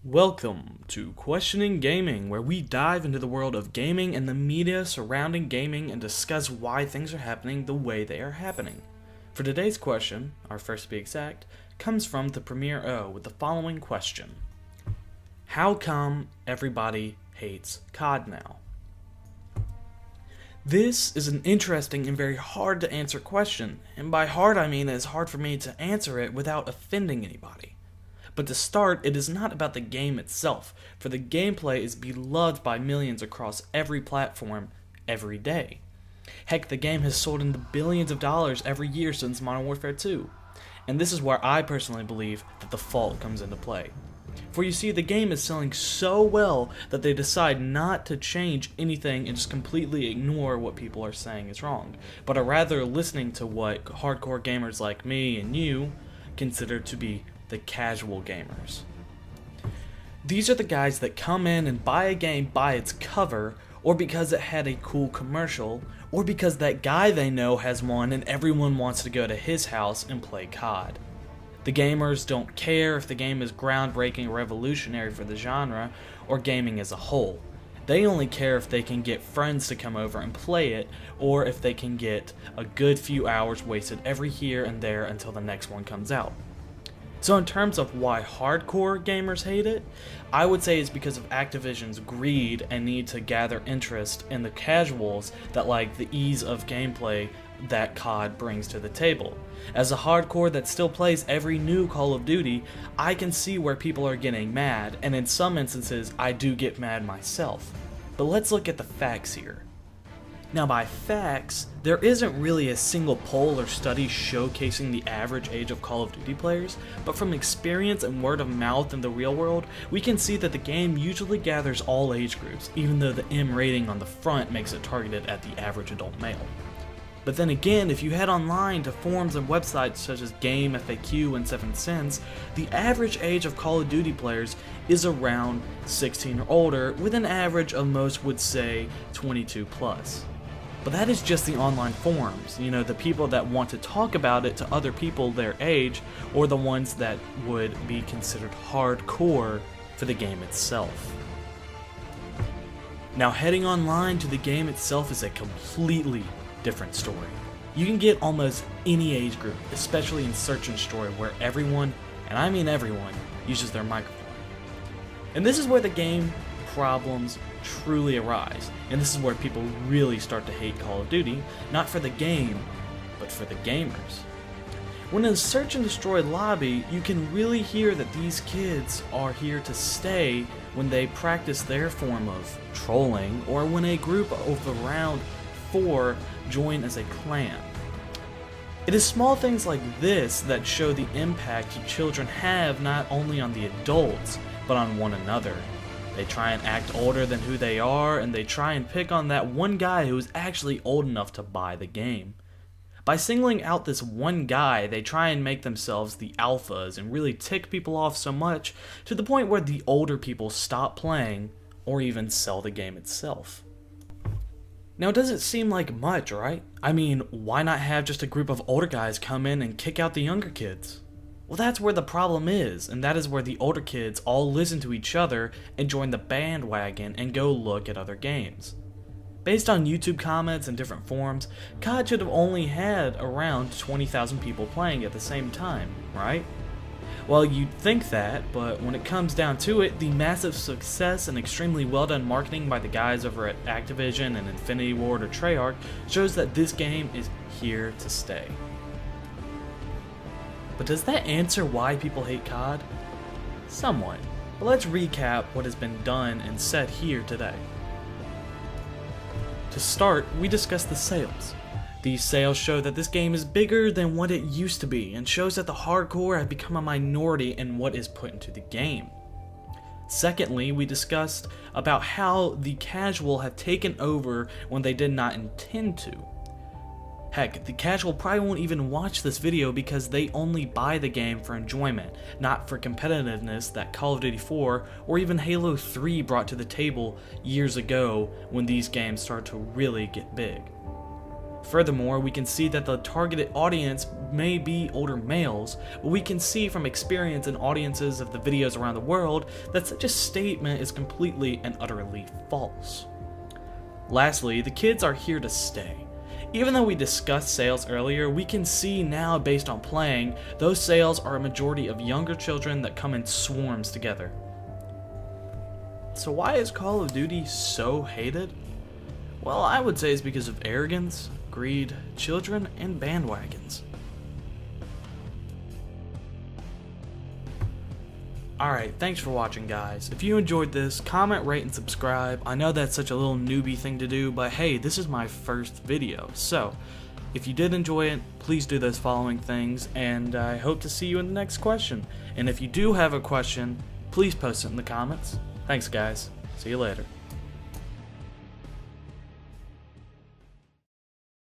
Welcome to Questioning Gaming, where we dive into the world of gaming and the media surrounding gaming and discuss why things are happening the way they are happening. For today's question, our first to be exact, comes from ThePremierO with the following question. How come everybody hates COD now? This is an interesting and very hard to answer question, and by hard I mean it's hard for me to answer it without offending anybody. But to start, it is not about the game itself, for the gameplay is beloved by millions across every platform, every day. Heck, the game has sold into billions of dollars every year since Modern Warfare 2. And this is where I personally believe that the fault comes into play. For you see, the game is selling so well that they decide not to change anything and just completely ignore what people are saying is wrong, but are rather listening to what hardcore gamers like me and you consider to be the casual gamers. These are the guys that come in and buy a game by its cover, or because it had a cool commercial, or because that guy they know has one and everyone wants to go to his house and play COD. The gamers don't care if the game is groundbreaking or revolutionary for the genre, or gaming as a whole. They only care if they can get friends to come over and play it, or if they can get a good few hours wasted every here and there until the next one comes out. So in terms of why hardcore gamers hate it, I would say it's because of Activision's greed and need to gather interest in the casuals that like the ease of gameplay that COD brings to the table. As a hardcore that still plays every new Call of Duty, I can see where people are getting mad, and in some instances I do get mad myself. But let's look at the facts here. Now by facts, there isn't really a single poll or study showcasing the average age of Call of Duty players, but from experience and word of mouth in the real world, we can see that the game usually gathers all age groups, even though the M rating on the front makes it targeted at the average adult male. But then again, if you head online to forums and websites such as Game, FAQ, and 7 Cents, the average age of Call of Duty players is around 16 or older, with an average of most would say 22 plus. But that is just the online forums, the people that want to talk about it to other people their age, or the ones that would be considered hardcore for the game itself. Now heading online to the game itself is a completely different story. You can get almost any age group, especially in Search and Destroy, where everyone, and I mean everyone, uses their microphone. And this is where the game problems truly arise, and this is where people really start to hate Call of Duty, not for the game, but for the gamers. When in a Search and Destroy lobby, you can really hear that these kids are here to stay when they practice their form of trolling, or when a group of around 4 join as a clan. It is small things like this that show the impact children have not only on the adults, but on one another. They try and act older than who they are, and they try and pick on that one guy who is actually old enough to buy the game. By singling out this one guy, they try and make themselves the alphas and really tick people off so much to the point where the older people stop playing or even sell the game itself. Now, it doesn't seem like much, right? I mean, why not have just a group of older guys come in and kick out the younger kids? Well, that's where the problem is, and that is where the older kids all listen to each other and join the bandwagon and go look at other games. Based on YouTube comments and different forums, COD should have only had around 20,000 people playing at the same time, right? Well, you'd think that, but when it comes down to it, the massive success and extremely well done marketing by the guys over at Activision and Infinity Ward or Treyarch shows that this game is here to stay. But does that answer why people hate COD? Somewhat. But let's recap what has been done and said here today. To start, we discussed the sales. These sales show that this game is bigger than what it used to be, and shows that the hardcore have become a minority in what is put into the game. Secondly, we discussed about how the casual have taken over when they did not intend to. Heck, the casual probably won't even watch this video because they only buy the game for enjoyment, not for competitiveness that Call of Duty 4 or even Halo 3 brought to the table years ago when these games started to really get big. Furthermore, we can see that the targeted audience may be older males, but we can see from experience in audiences of the videos around the world that such a statement is completely and utterly false. Lastly, the kids are here to stay. Even though we discussed sales earlier, we can see now based on playing, those sales are a majority of younger children that come in swarms together. So why is Call of Duty so hated? Well, I would say it's because of arrogance, greed, children, and bandwagons. Alright, thanks for watching, guys. If you enjoyed this, comment, rate, and subscribe. I know that's such a little newbie thing to do, but hey, this is my first video. So, if you did enjoy it, please do those following things, and I hope to see you in the next question. And if you do have a question, please post it in the comments. Thanks, guys. See you later.